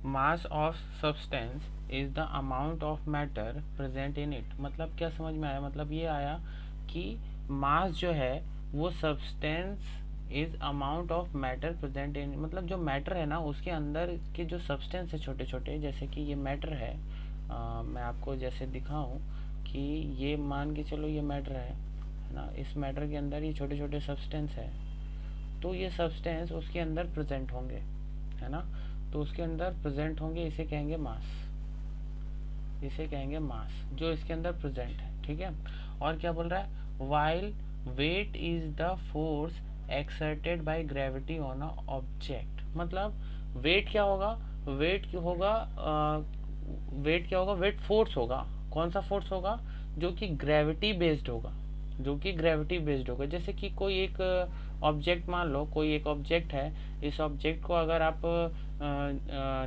Mass of substance is the amount of matter present in it. मतलब क्या समझ में आया? मतलब ये आया कि मास जो है वो substance is amount of matter present in, मतलब जो मैटर है ना उसके अंदर के जो सब्सटेंस है छोटे छोटे, जैसे कि ये मैटर है, मैं आपको जैसे दिखाऊं कि ये मान के चलो ये मैटर है ना, इस मैटर के अंदर ये छोटे छोटे सब्सटेंस है, तो ये सब्सटेंस उसके अंदर प्रेजेंट होंगे, है ना, तो उसके अंदर प्रेजेंट होंगे, इसे कहेंगे मास, इसे कहेंगे मास जो इसके अंदर प्रेजेंट है। ठीक है, और क्या बोल रहा है? While weight is the force exerted by gravity on a object. मतलब वेट क्या होगा? वेट क्या होगा? वेट क्या होगा? वेट फोर्स होगा। कौन सा फोर्स होगा? जो कि ग्रेविटी बेस्ड होगा, जो कि ग्रेविटी बेस्ड होगा। जैसे कि कोई एक ऑब्जेक्ट, मान लो कोई एक ऑब्जेक्ट है, इस ऑब्जेक्ट को अगर आप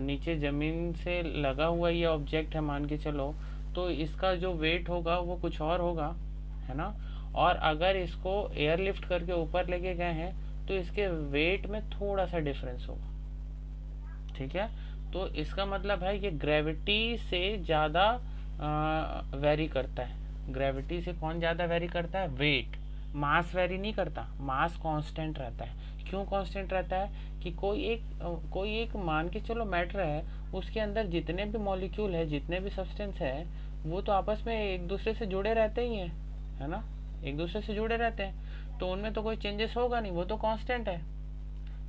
नीचे ज़मीन से लगा हुआ ये ऑब्जेक्ट है मान के चलो, तो इसका जो वेट होगा वो कुछ और होगा, है ना, और अगर इसको एयरलिफ्ट करके ऊपर लेके गए हैं तो इसके वेट में थोड़ा सा डिफरेंस होगा। ठीक है, तो इसका मतलब है ये ग्रेविटी से ज़्यादा वेरी करता है। ग्रेविटी से कौन ज़्यादा वेरी करता है? वेट। मास वेरी नहीं करता, मास कांस्टेंट रहता है। क्यों कांस्टेंट रहता है? कि कोई एक मान के चलो मैटर है, उसके अंदर जितने भी मॉलिक्यूल है, जितने भी सब्सटेंस है, वो तो आपस में एक दूसरे से जुड़े रहते ही हैं, है ना, एक दूसरे से जुड़े रहते हैं, तो उनमें तो कोई चेंजेस होगा नहीं, वो तो कांस्टेंट है,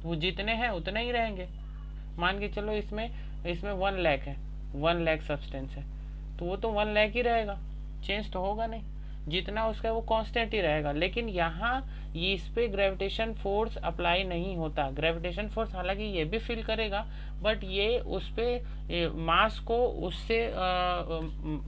तो वो जितने हैं उतने ही रहेंगे। मान के चलो इसमें इसमें 1 लाख है, 1 लाख सब्सटेंस है, तो वो तो 1 लाख ही रहेगा, चेंज तो होगा नहीं, जितना उसका वो कांस्टेंट ही रहेगा। लेकिन यहाँ ये इस पे ग्रेविटेशन फोर्स अप्लाई नहीं होता। ग्रेविटेशन फोर्स हालांकि ये भी फील करेगा, बट ये उस पे मास को उससे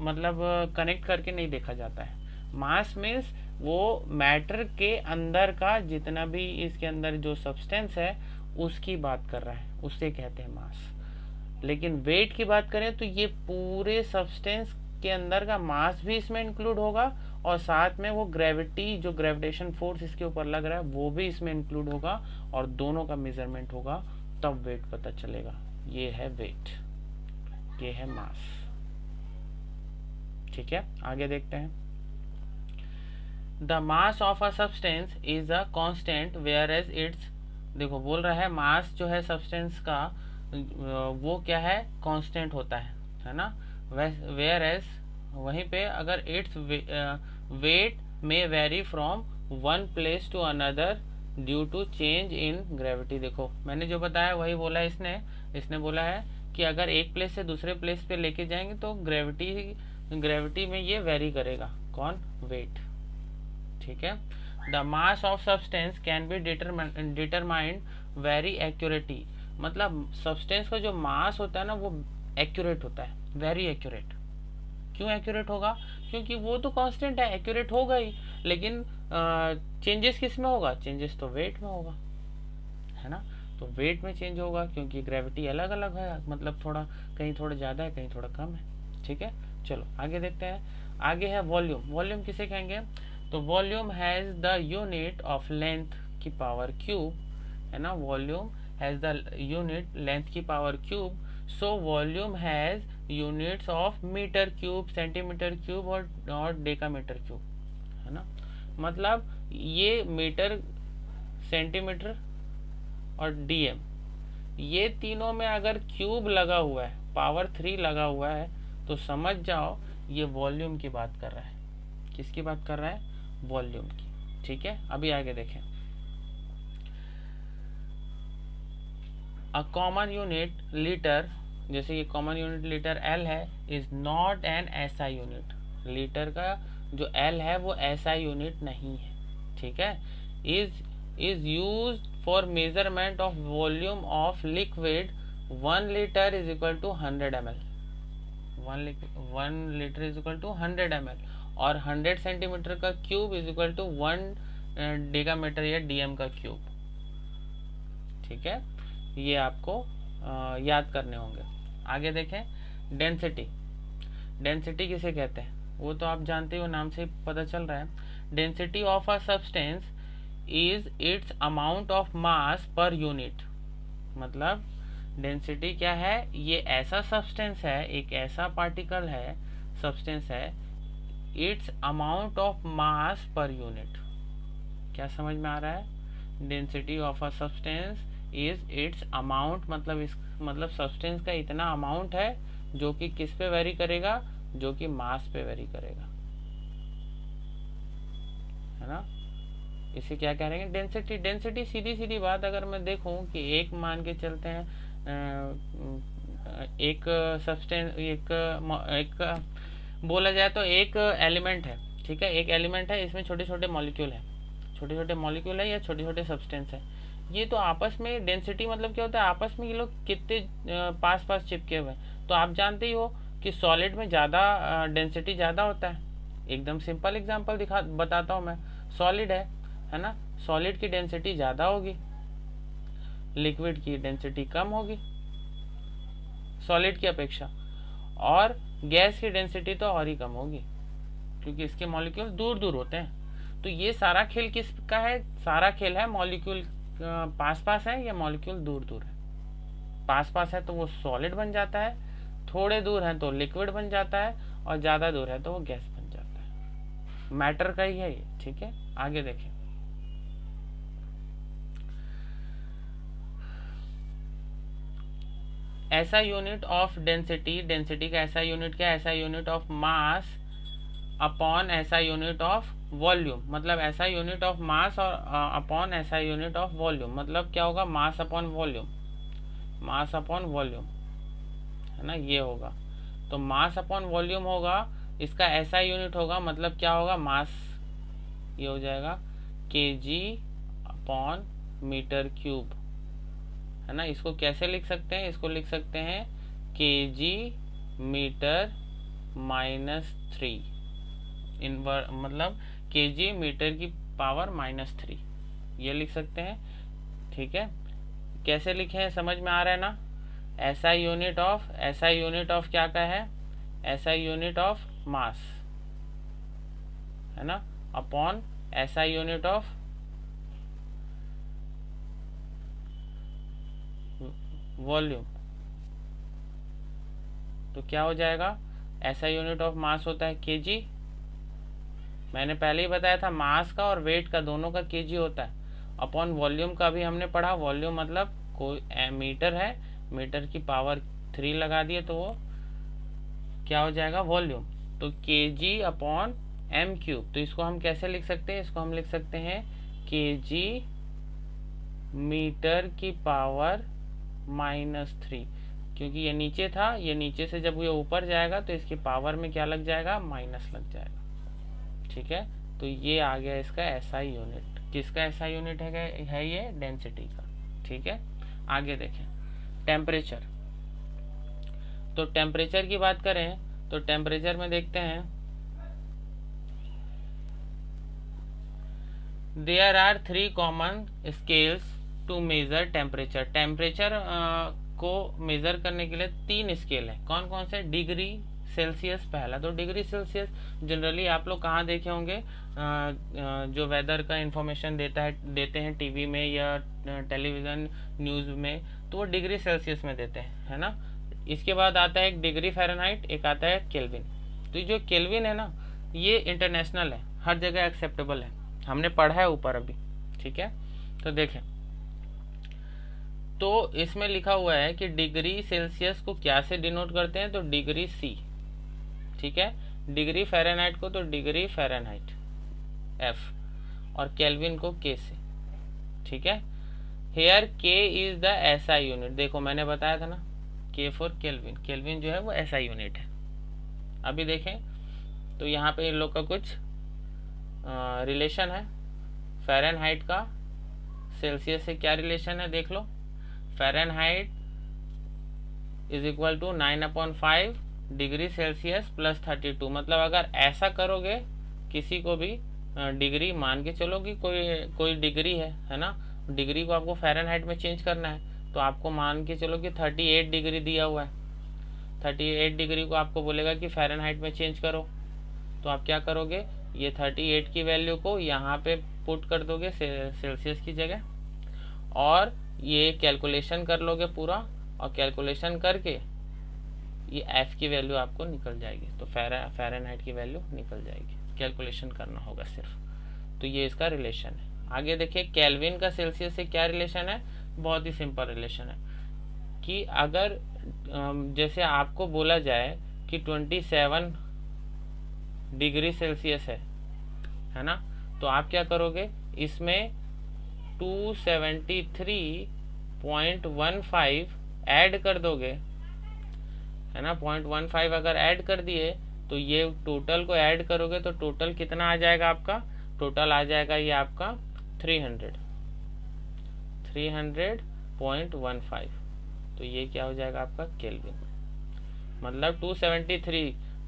मतलब कनेक्ट करके नहीं देखा जाता है। मास मीन्स वो मैटर के अंदर का जितना भी इसके अंदर जो सब्सटेंस है उसकी बात कर रहा है, उसे कहते हैं मास। लेकिन वेट की बात करें तो ये पूरे सब्सटेंस के अंदर का मास भी इसमें इंक्लूड होगा, और साथ में वो ग्रेविटी, जो ग्रेविटेशन फोर्स इसके ऊपर लग रहा है वो भी इसमें इंक्लूड होगा, और दोनों का मेजरमेंट होगा, तब वेट पता चलेगा। ये है वेट, ये है मास। ठीक है, आगे देखते हैं। The mass of a substance is a constant whereas its, देखो बोल रहा है मास जो है सब्सटेंस का वो क्या है? कांस्टेंट होता है ना, वेयर एज वहीं पे अगर इट्स वेट में vary from one place to another due to change in gravity. देखो मैंने जो बताया वही बोला है इसने, इसने बोला है कि अगर एक प्लेस से दूसरे प्लेस पे लेके जाएंगे तो ग्रेविटी में ये वेरी करेगा। कौन? वेट। ठीक है, the mass of substance can be determined very accurately. मतलब सब्सटेंस का जो मास होता है ना वो एक्यूरेट होता है, वेरी एक्यूरेट। क्यों एक्यूरेट होगा? क्योंकि वो तो कांस्टेंट है, एक्यूरेट होगा ही, लेकिन चेंजेस किस में होगा? चेंजेस तो वेट में होगा, है ना, तो वेट में चेंज होगा क्योंकि ग्रेविटी अलग अलग है, मतलब थोड़ा कहीं थोड़ा ज़्यादा है, कहीं थोड़ा कम है। ठीक है, चलो आगे देखते हैं। आगे है वॉल्यूम। वॉल्यूम किसे कहेंगे? तो volume has the unit of length की पावर क्यूब, है ना, volume has the unit length की power cube. So volume has units of metre cube, centimetre cube और डेकामीटर क्यूब, है ना। मतलब ये मीटर, सेंटीमीटर और डीएम, ये तीनों में अगर क्यूब लगा हुआ है, पावर 3 लगा हुआ है, तो समझ जाओ ये वॉल्यूम की बात कर रहा है। किसकी बात कर रहा है? वॉल्यूम की। ठीक है, अभी आगे देखें। अ कॉमन यूनिट लीटर, जैसे ये कॉमन यूनिट लीटर एल है, is not an SI unit. Litre का जो एल है वो एसआई यूनिट नहीं है। ठीक है, is use for measurement of volume of liquid. 1 litre is equal to 100 ml। 1 litre is equal to 100 ml, और 100 सेंटीमीटर का cube is equal to 1 decametre या डीएम का क्यूब। ठीक है, ये आपको याद करने होंगे। आगे देखें, डेंसिटी। डेंसिटी किसे कहते हैं? वो तो आप जानते हो, नाम से पता चल रहा है। Density of a substance is it's amount of mass per unit. मतलब डेंसिटी क्या है, ये ऐसा सब्सटेंस है, एक ऐसा पार्टिकल है, सब्सटेंस है, it's amount of mass per unit. क्या समझ में आ रहा है? Density of a substance is it's amount, मतलब सब्सटेंस का इतना अमाउंट है जो कि किस पे वेरी करेगा, जो कि मास पे वेरी करेगा, है ना। इसे क्या कह रहे हैं, डेंसिटी। डेंसिटी सीधी सीधी बात अगर मैं देखूं कि एक मान के चलते हैं एक सब्सटेंस, एक बोला जाए तो एक एलिमेंट है, ठीक है, एक एलिमेंट है, इसमें छोटे छोटे मॉलिक्यूल है, छोटे छोटे मॉलिक्यूल है या छोटे छोटे सब्सटेंस है। ये तो आपस में डेंसिटी मतलब क्या होता है, आपस में ये लोग कितने पास पास चिपके हुए हैं। तो आप जानते ही हो कि सॉलिड में ज़्यादा डेंसिटी ज़्यादा होता है। एकदम सिंपल एग्जांपल बताता हूँ मैं। सॉलिड है ना, सॉलिड की डेंसिटी ज़्यादा होगी, लिक्विड की डेंसिटी कम होगी सॉलिड की अपेक्षा, और गैस की डेंसिटी तो और ही कम होगी क्योंकि इसके मॉलिक्यूल दूर दूर होते हैं। तो ये सारा खेल किसका है, सारा खेल है मॉलिक्यूल पास पास है या मॉलिक्यूल दूर दूर है। पास पास है तो वो सॉलिड बन जाता है, थोड़े दूर है तो लिक्विड बन जाता है, और ज़्यादा दूर है तो वो गैस बन जाता है। मैटर का ही है ये, ठीक है। आगे देखें, ऐसा यूनिट ऑफ डेंसिटी, डेंसिटी का ऐसा यूनिट क्या है, ऐसा यूनिट ऑफ मास अपॉन ऐसा यूनिट ऑफ वॉल्यूम। मतलब ऐसा यूनिट ऑफ मास और अपॉन ऐसा यूनिट ऑफ वॉल्यूम, मतलब क्या होगा, mass upon volume, mass upon volume, है ना, ये होगा। तो मास अपॉन वॉल्यूम होगा, इसका ऐसा यूनिट होगा, मतलब क्या होगा, मास, ये हो जाएगा केजी अपॉन मीटर क्यूब, है ना। इसको कैसे लिख सकते हैं, इसको लिख सकते हैं केजी मीटर -3, मतलब केजी मीटर की पावर -3, ये लिख सकते हैं, ठीक है। कैसे लिखे हैं समझ में आ रहा है ना। ऐसा यूनिट ऑफ क्या का है, ऐसा यूनिट ऑफ मास, है ना, अपॉन ऐसा यूनिट ऑफ वॉल्यूम। तो क्या हो जाएगा, ऐसा यूनिट ऑफ मास होता है केजी, मैंने पहले ही बताया था मास का और वेट का दोनों का केजी होता है, अपॉन वॉल्यूम का भी हमने पढ़ा, वॉल्यूम मतलब कोई मीटर है, मीटर की पावर 3 लगा दिए तो वो क्या हो जाएगा, वॉल्यूम। तो केजी अपॉन एम क्यूब। तो इसको हम कैसे लिख सकते हैं, इसको हम लिख सकते हैं केजी मीटर की पावर -3, क्योंकि ये नीचे था, ये नीचे से जब ये ऊपर जाएगा तो इसकी पावर में क्या लग जाएगा, माइनस लग जाएगा, ठीक है। तो ये आ गया इसका ऐसा यूनिट। किसका ऐसा यूनिट है ये, डेंसिटी का, ठीक है। आगे देखें, टेम्परेचर। तो टेम्परेचर की बात करें तो टेम्परेचर में देखते हैं, there are 3 common scales to measure temperature. Temperature को मेजर करने के लिए 3 स्केल है। कौन कौन से, डिग्री सेल्सियस पहला। तो डिग्री सेल्सियस जनरली आप लोग कहाँ देखे होंगे, जो वेदर का इंफॉर्मेशन देते हैं टीवी में या टेलीविज़न न्यूज़ में, तो वो डिग्री सेल्सियस में देते हैं, है ना। इसके बाद आता है एक डिग्री फ़ारेनहाइट, एक आता है केल्विन। तो जो केल्विन है ना, ये इंटरनेशनल है, हर जगह एक्सेप्टेबल है, हमने पढ़ा है ऊपर अभी, ठीक है। तो देखें, तो इसमें लिखा हुआ है कि डिग्री सेल्सियस को क्या से डिनोट करते हैं, तो डिग्री सी, ठीक है। डिग्री फ़ारेनहाइट को तो डिग्री फ़ारेनहाइट एफ, और केल्विन को के से, ठीक है। हेयर के इज द एसआई यूनिट। देखो मैंने बताया था ना, के फॉर केल्विन, केल्विन जो है वो एसआई यूनिट है। अभी देखें तो यहाँ पे इन लोग का कुछ रिलेशन है। फ़ारेनहाइट का सेल्सियस से क्या रिलेशन है, देख लो। Fahrenheit is equal to 9/5 degree Celsius plus 32। मतलब अगर ऐसा करोगे, किसी को भी डिग्री मान के चलो कि कोई डिग्री है ना, डिग्री को आपको फ़ारेनहाइट में चेंज करना है, तो आपको मान के चलो कि 38 डिग्री दिया हुआ है, 38 डिग्री को आपको बोलेगा कि फ़ारेनहाइट में चेंज करो। तो आप क्या करोगे, ये 38 की वैल्यू को यहाँ पे पुट कर दोगे सेल्सियस की जगह, और ये कैलकुलेशन कर लोगे पूरा, और कैलकुलेशन करके ये एफ की वैल्यू आपको निकल जाएगी, तो फ़ारेनहाइट की वैल्यू निकल जाएगी, कैलकुलेशन करना होगा सिर्फ। तो ये इसका रिलेशन है। आगे देखिए केल्विन का सेल्सियस से क्या रिलेशन है, बहुत ही सिंपल रिलेशन है कि अगर जैसे आपको बोला जाए कि 27 डिग्री सेल्सियस है ना, तो आप क्या करोगे, इसमें 273.15 ऐड कर दोगे, है ना। 0.15 अगर ऐड कर दिए तो ये टोटल को ऐड करोगे तो टोटल कितना आ जाएगा आपका, टोटल आ जाएगा ये आपका 300.15। तो ये क्या हो जाएगा आपका केल्विन, मतलब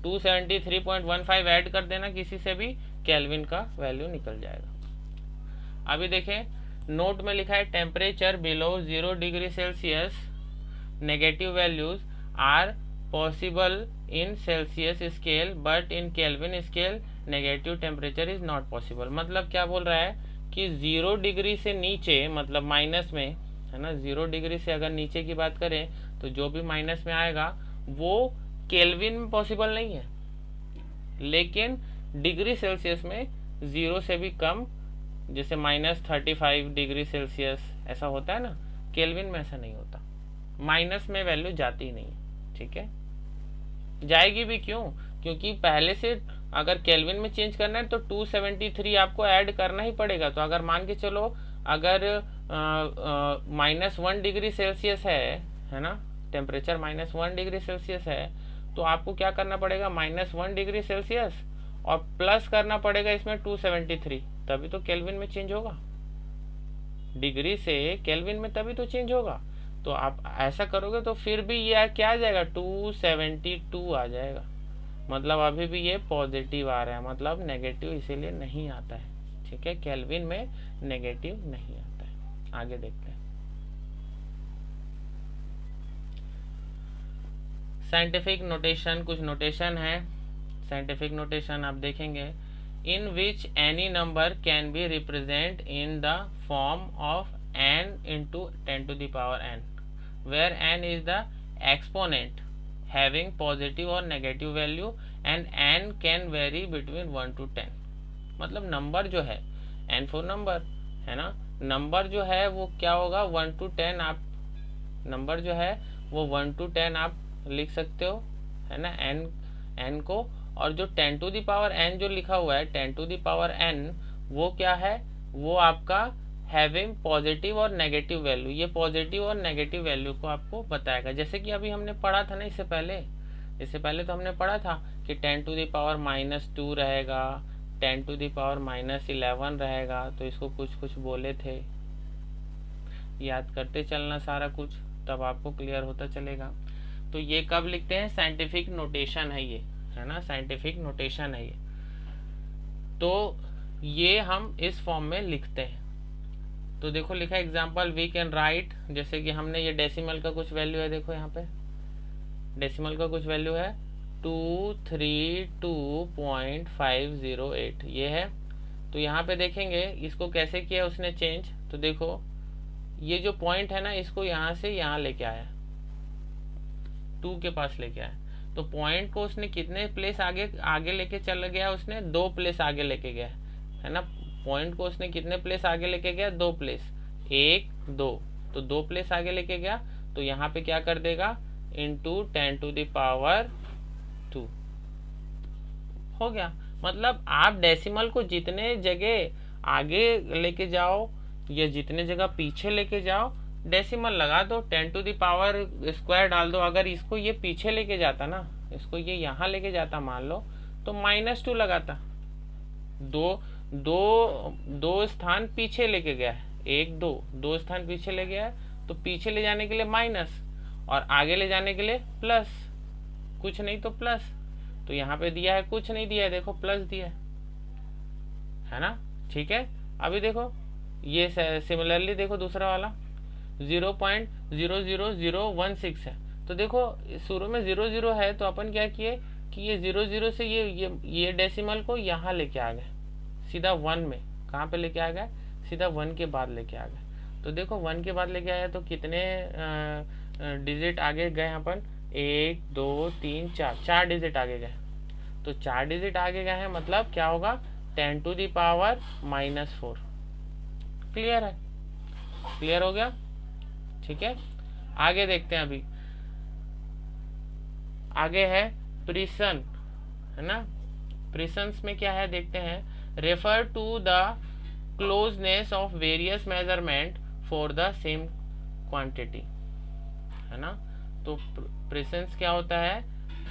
273.15 ऐड कर देना किसी से भी, केल्विन का वैल्यू निकल जाएगा। अभी देखें नोट में लिखा है temperature below 0 degree Celsius negative values are possible in Celsius scale but in Kelvin scale negative temperature is not possible. मतलब क्या बोल रहा है कि 0 डिग्री से नीचे, मतलब माइनस में, है ना, 0 डिग्री से अगर नीचे की बात करें तो जो भी माइनस में आएगा वो केल्विन में पॉसिबल नहीं है, लेकिन डिग्री सेल्सियस में 0 से भी कम, जैसे -35 डिग्री सेल्सियस ऐसा होता है ना, केल्विन में ऐसा नहीं होता, माइनस में वैल्यू जाती ही नहीं है। ठीक है, जाएगी भी क्यों, क्योंकि पहले से अगर केल्विन में चेंज करना है तो 273 आपको ऐड करना ही पड़ेगा। तो अगर मान के चलो अगर -1 डिग्री सेल्सियस है ना, टेम्परेचर -1 डिग्री सेल्सियस है, तो आपको क्या करना पड़ेगा, -1 डिग्री सेल्सियस और प्लस करना पड़ेगा इसमें 273, तभी तो केल्विन में चेंज होगा, डिग्री से केल्विन में तभी तो चेंज होगा। तो आप ऐसा करोगे तो फिर भी ये क्या आ जाएगा, 272 आ जाएगा, मतलब अभी भी ये पॉजिटिव आ रहा है, मतलब नेगेटिव इसीलिए नहीं आता है। ठीक है, केल्विन में नेगेटिव नहीं आता है। आगे देखते हैं, साइंटिफिक नोटेशन, कुछ नोटेशन है। साइंटिफिक नोटेशन आप देखेंगे, in which any number can be represent in the form of n into 10 to the power n, where n is the exponent having positive or negative value and n can vary between 1 to 10। मतलब number जो है n four number है ना, number जो है वो क्या होगा 1 to 10, आप नंबर जो है वो 1 to 10 आप लिख सकते हो, है ना, n को। और जो 10 to the power n जो लिखा हुआ है 10 to the power n, वो क्या है, वो आपका हैविंग पॉजिटिव और नेगेटिव वैल्यू, ये पॉजिटिव और नेगेटिव वैल्यू को आपको बताएगा। जैसे कि अभी हमने पढ़ा था ना, इससे पहले तो हमने पढ़ा था कि 10 to the power -2 रहेगा, 10 to the power -11 रहेगा, तो इसको कुछ बोले थे, याद करते चलना सारा कुछ, तब आपको क्लियर होता चलेगा। तो ये कब लिखते हैं, साइंटिफिक नोटेशन है ये, है ना, साइंटिफिक नोटेशन है ये। तो ये हम इस फॉर्म में लिखते हैं। तो देखो लिखा एग्जाम्पल वी कैन राइट, जैसे कि हमने ये डेसिमल का कुछ वैल्यू है, देखो यहाँ पे डेसिमल का कुछ वैल्यू है 232.508 ये है। तो यहाँ पे देखेंगे इसको कैसे किया उसने चेंज, तो देखो ये जो पॉइंट है ना, इसको यहाँ से यहाँ लेके आया, 2 के पास लेके आया। तो पॉइंट को उसने कितने प्लेस आगे लेके चला गया, उसने 2 प्लेस आगे लेके गया, है ना। पॉइंट को उसने कितने प्लेस आगे लेके गया, 2 प्लेस, 1 2, तो 2 प्लेस आगे लेके गया। तो यहाँ पे क्या कर देगा, इंटू 10 to the power 2 हो गया। मतलब आप डेसिमल को जितने जगह आगे लेके जाओ या जितने जगह पीछे लेके जाओ, डेसिमल लगा दो, 10 to the power स्क्वायर डाल दो। अगर इसको ये पीछे लेके जाता ना, इसको ये यहाँ लेके जाता मान लो, तो -2 लगाता, दो स्थान पीछे लेके गया है, 1 2 स्थान पीछे ले गया है, तो पीछे ले जाने के लिए माइनस और आगे ले जाने के लिए प्लस, कुछ नहीं तो प्लस। तो यहाँ पे दिया है, कुछ नहीं दिया है, देखो प्लस दिया है ना। ठीक है, अभी देखो ये सिमिलरली देखो दूसरा वाला 0.00016 है। तो देखो शुरू में 00 है, तो अपन क्या किए कि ये 00 से ये डेसिमल को यहाँ लेके आ गए, सीधा 1 में, कहाँ पे लेके आ गए, सीधा 1 के बाद लेके आ गए। तो देखो 1 के बाद लेके आया तो कितने डिजिट आगे गए अपन, 1 2 3 4, 4 डिजिट आगे गए। तो 4 डिजिट आगे गए हैं मतलब क्या होगा, 10⁻⁻⁴। क्लियर है, क्लियर हो गया, ठीक है। आगे देखते हैं, अभी आगे है प्रिसन, है ना। प्रिसन्स में क्या है देखते हैं, refer to the closeness of various measurement for the same quantity, है ना। तो प्रिसन्स क्या होता है,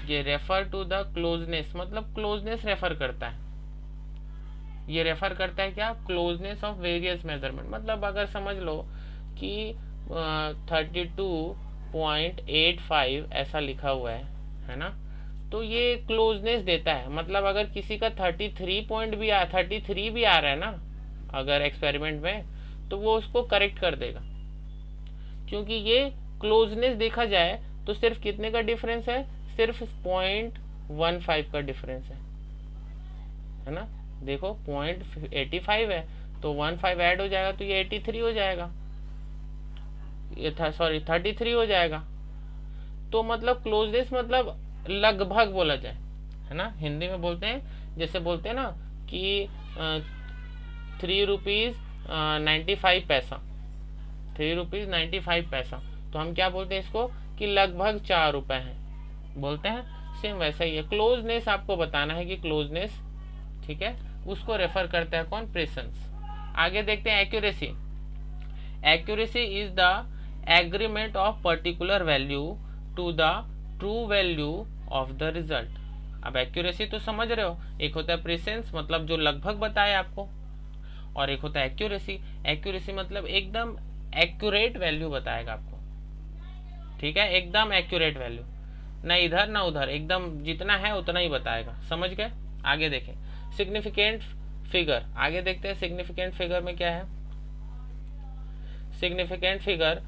ये रेफर टू द क्लोजनेस, मतलब क्लोजनेस रेफर करता है। ये रेफर करता है क्या, क्लोजनेस ऑफ वेरियस मेजरमेंट। मतलब अगर समझ लो कि 32.85 ऐसा लिखा हुआ है ना, तो ये क्लोजनेस देता है। मतलब अगर किसी का 33 भी आ रहा है ना अगर एक्सपेरिमेंट में, तो वो उसको करेक्ट कर देगा, क्योंकि ये क्लोजनेस देखा जाए तो सिर्फ कितने का डिफरेंस है, सिर्फ 0.15 का डिफरेंस है ना। देखो 0.85 है तो 15 ऐड हो जाएगा तो ये 83 हो जाएगा, ये था सॉरी 33 हो जाएगा। तो मतलब क्लोजनेस मतलब लगभग बोला जाए, है ना। हिंदी में बोलते हैं, जैसे बोलते हैं ना कि 3 रुपीज़ 95 पैसा, 3 रुपीज़ 95 पैसा, तो हम क्या बोलते हैं इसको कि लगभग 4 रुपए हैं, बोलते हैं। सेम वैसा ही है, क्लोजनेस आपको बताना है कि क्लोजनेस, ठीक है, उसको रेफर करता है कौन, प्रेसेंस। आगे देखते हैं accuracy. Accuracy is the agreement of particular value to the true value of the result. अब एक्यूरेसी तो समझ रहे हो, एक होता है प्रेसेंस मतलब जो लगभग बताए आपको, और एक होता है एक्यूरेसी। एक्यूरेसी मतलब एकदम एक्यूरेट वैल्यू बताएगा आपको, ठीक है, एकदम एक्यूरेट वैल्यू, ना इधर ना उधर, एकदम जितना है उतना ही बताएगा, समझ गए। आगे देखें सिग्निफिकेंट फिगर। आगे देखते हैं सिग्निफिकेंट फिगर में क्या है। Significant figure,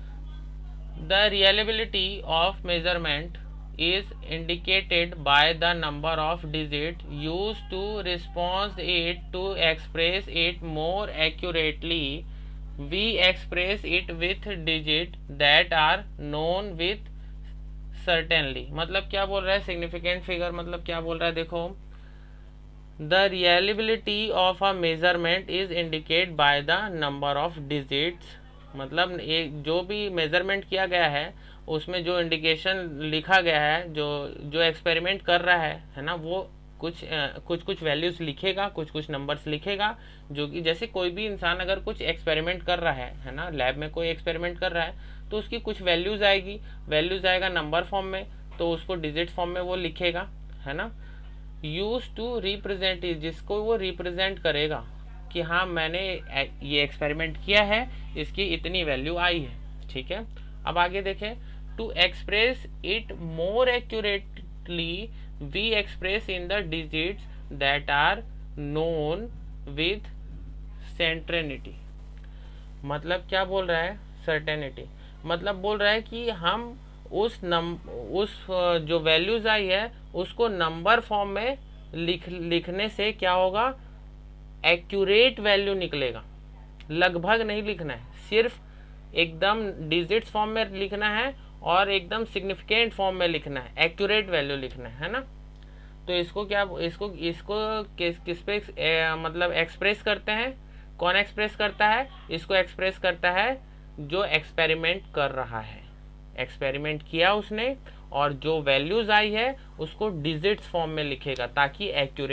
the reliability of measurement is indicated by the number of digits used to respond it to express it more accurately. We express it with digits that are known with certainly। मतलब क्या बोल रहा है significant figure, मतलब क्या बोल रहा है, देखो the reliability of a measurement is indicate by the number of digits. मतलब एक जो भी मेजरमेंट किया गया है उसमें जो इंडिकेशन लिखा गया है, जो एक्सपेरिमेंट कर रहा है ना, वो कुछ वैल्यूज लिखेगा, कुछ नंबर्स लिखेगा, जो कि जैसे कोई भी इंसान अगर कुछ एक्सपेरिमेंट कर रहा है ना, लैब में कोई एक्सपेरिमेंट कर रहा है तो उसकी कुछ वैल्यूज आएगी, वैल्यूज आएगा नंबर फॉर्म में, तो उसको डिजिट फॉर्म में वो लिखेगा, है ना। यूज टू रिप्रेजेंट, जिसको वो रिप्रेजेंट करेगा कि हाँ मैंने ये एक्सपेरिमेंट किया है, इसकी इतनी वैल्यू आई है, ठीक है। अब आगे देखें, to express it more accurately we express in the digits that are known with certainty. मतलब क्या बोल रहा है, सर्टेनिटी मतलब बोल रहा है कि हम उस जो वैल्यूज आई है उसको नंबर फॉर्म में लिखने से क्या होगा, एक्यूरेट वैल्यू निकलेगा। लगभग नहीं लिखना है, सिर्फ एकदम डिजिट्स फॉर्म में लिखना है और एकदम सिग्निफिकेंट फॉर्म में लिखना है, एक्यूरेट वैल्यू लिखना है ना। तो इसको क्या, इसको किस पे मतलब एक्सप्रेस करते हैं, कौन एक्सप्रेस करता है, इसको एक्सप्रेस करता है जो एक्सपेरिमेंट कर रहा है, एक्सपेरिमेंट किया उसने और जो वैल्यूज आई है उसको डिजिट्स फॉर्म में लिखेगा ताकि एक्यूरेट